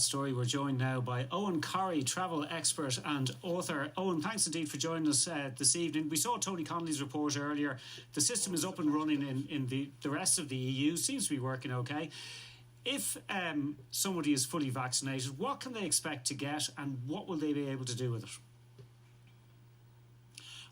that story. We're joined now by Eoghan Corry, travel expert and author. Eoghan, thanks indeed for joining us this evening. We saw Tony Connolly's report earlier. The system is up and running in the rest of the EU. Seems to be working okay. If somebody is fully vaccinated, what can they expect to get and what will they be able to do with it?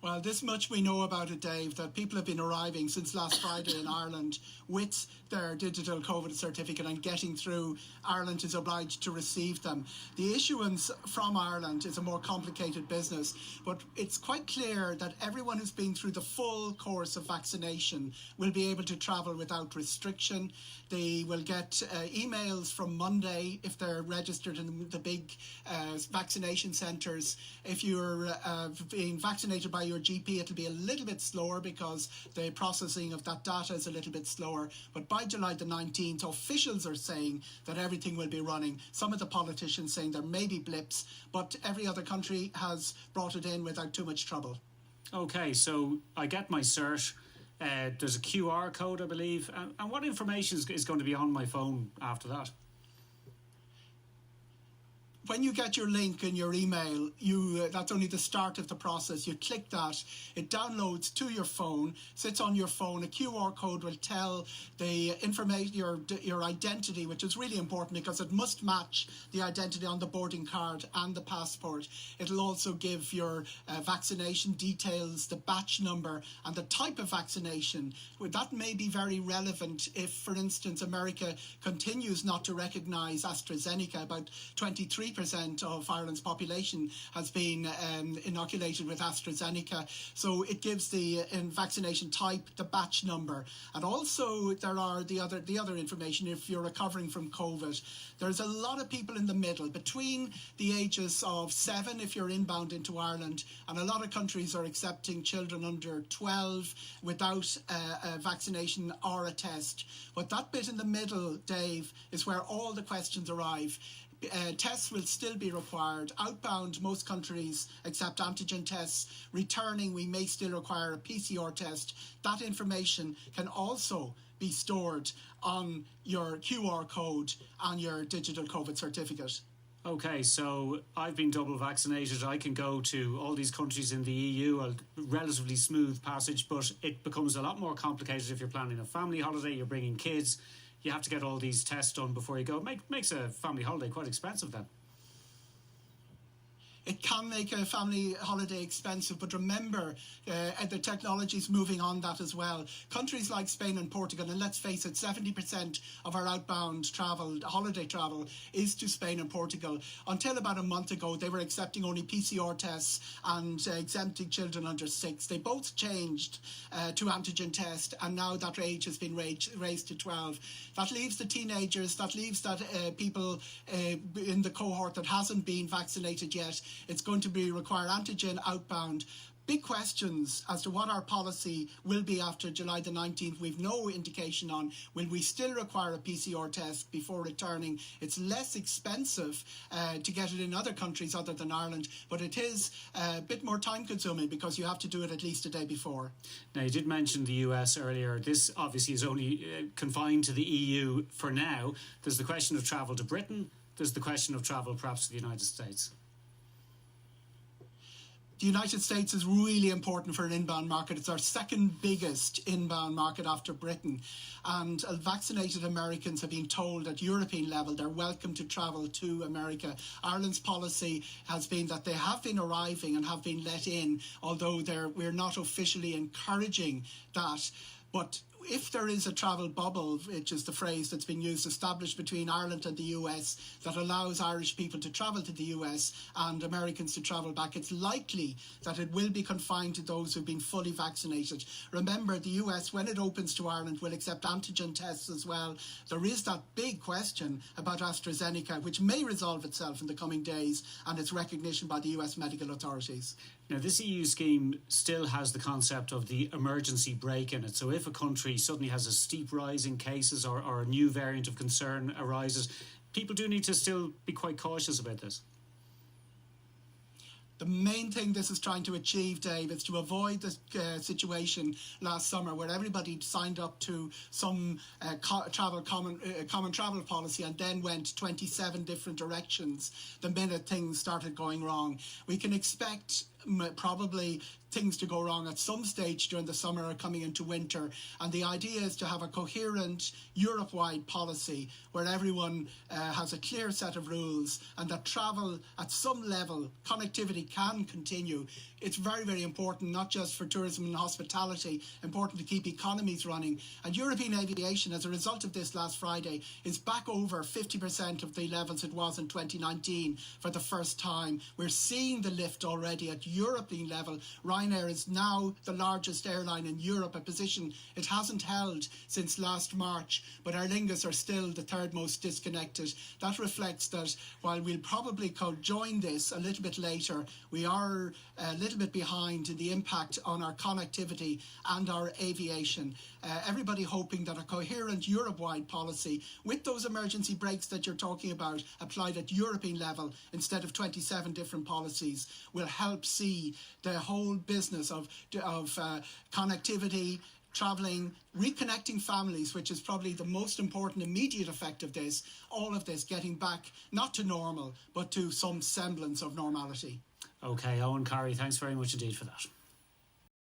Well, this much we know about it, Dave, that people have been arriving since last Friday in Ireland with their digital COVID certificate and getting through. Ireland is obliged to receive them. The issuance from Ireland is a more complicated business, but it's quite clear that everyone who's been through the full course of vaccination will be able to travel without restriction. They will get emails from Monday if they're registered in the big vaccination centres. If you're being vaccinated by your GP, it'll be a little bit slower because the processing of that data is a little bit slower. But by July the 19th, officials are saying that everything will be running. Some of the politicians saying there may be blips, but every other country has brought it in without too much trouble. Okay, so I get my cert. There's a QR code, I believe. And what information is going to be on my phone after that? When you get your link in your email, that's only the start of the process. You click that, it downloads to your phone, sits on your phone. A QR code will tell the information, your identity, which is really important because it must match the identity on the boarding card and the passport. It'll also give your vaccination details, the batch number, and the type of vaccination. That may be very relevant if, for instance, America continues not to recognise AstraZeneca. About 23% of Ireland's population has been inoculated with AstraZeneca. So it gives the vaccination type, the batch number, and also there are the other information if you're recovering from COVID. There's a lot of people in the middle between the ages of 7 if you're inbound into Ireland, and a lot of countries are accepting children under 12 without a vaccination or a test. But that bit in the middle, Dave, is where all the questions arrive. Tests will still be required. Outbound, most countries accept antigen tests. Returning, we may still require a PCR test. That information can also be stored on your QR code and your digital COVID certificate. Okay, so I've been double vaccinated. I can go to all these countries in the EU, a relatively smooth passage, but it becomes a lot more complicated if you're planning a family holiday, you're bringing kids. You have to get all these tests done before you go. Makes a family holiday quite expensive then. It can make a family holiday expensive, but remember, the technology is moving on that as well. Countries like Spain and Portugal, and let's face it, 70% of our outbound travel, holiday travel, is to Spain and Portugal. Until about a month ago, they were accepting only PCR tests and exempting children under 6. They both changed to antigen test, and now that age has been raised to 12. That leaves the teenagers, that leaves that people in the cohort that hasn't been vaccinated yet. It's going to require antigen outbound. Big questions as to what our policy will be after July the 19th. We've no indication on. Will we still require a PCR test before returning? It's less expensive to get it in other countries other than Ireland, but it is a bit more time consuming because you have to do it at least a day before. Now, you did mention the US earlier. This obviously is only confined to the EU for now. There's the question of travel to Britain. There's the question of travel perhaps to the United States. The United States is really important for an inbound market. It's our second biggest inbound market after Britain. And vaccinated Americans have been told at European level they're welcome to travel to America. Ireland's policy has been that they have been arriving and have been let in, although we're not officially encouraging that. But if there is a travel bubble, which is the phrase that's been used, established between Ireland and the US that allows Irish people to travel to the US and Americans to travel back, it's likely that it will be confined to those who've been fully vaccinated. Remember, the US, when it opens to Ireland, will accept antigen tests as well. There is that big question about AstraZeneca, which may resolve itself in the coming days, and its recognition by the US medical authorities. Now, this EU scheme still has the concept of the emergency brake in it. So if a country suddenly has a steep rise in cases or a new variant of concern arises, people do need to still be quite cautious about this. The main thing this is trying to achieve, Dave, is to avoid the situation last summer where everybody signed up to some common travel policy and then went 27 different directions the minute things started going wrong. We can expect probably things to go wrong at some stage during the summer or coming into winter, and the idea is to have a coherent Europe-wide policy where everyone has a clear set of rules and that travel at some level, connectivity can continue. It's very, very important, not just for tourism and hospitality, important to keep economies running. And European aviation, as a result of this last Friday, is back over 50% of the levels it was in 2019 for the first time. We're seeing the lift already at European level. Ryanair is now the largest airline in Europe, a position it hasn't held since last March, but Aer Lingus are still the third most disconnected. That reflects that while we'll probably join this a little bit later, we are a little bit behind in the impact on our connectivity and our aviation. Everybody hoping that a coherent Europe-wide policy with those emergency brakes that you're talking about applied at European level instead of 27 different policies will help see the whole business of connectivity, travelling, reconnecting families, which is probably the most important immediate effect of this, all of this getting back not to normal but to some semblance of normality. Okay, Eoghan Corry, thanks very much indeed for that.